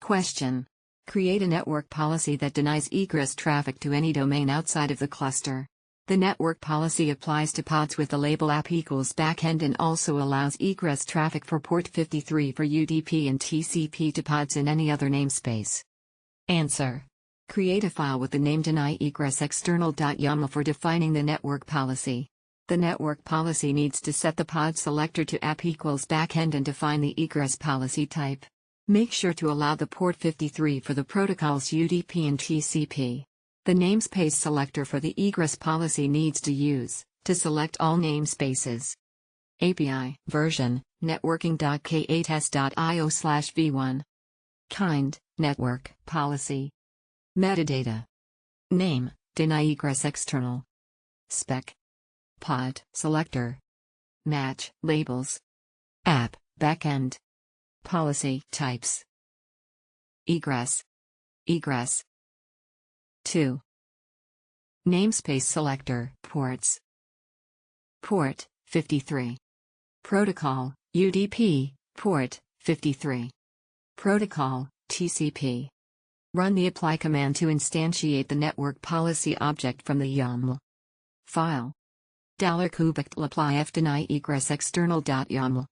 Question. Create a network policy that denies egress traffic to any domain outside of the cluster. The network policy applies to pods with the label app equals backend and also allows egress traffic for port 53 for UDP and TCP to pods in any other namespace. Answer. Create a file with the name deny-egress-external.yaml for defining the network policy. The network policy needs to set the pod selector to app equals backend and define the egress policy type. Make sure to allow the port 53 for the protocols UDP and TCP. The namespace selector for the egress policy needs to use to select all namespaces. API version networking.k8s.io/v1. Kind network policy. Metadata. Name deny-egress-external. Spec. Pod selector. Match labels. App backend. Policy types. Egress. 2. Namespace selector ports. Port 53. Protocol UDP port 53. Protocol TCP. Run the apply command to instantiate the network policy object from the YAML file. $kubectl apply f deny-egress-external.yaml.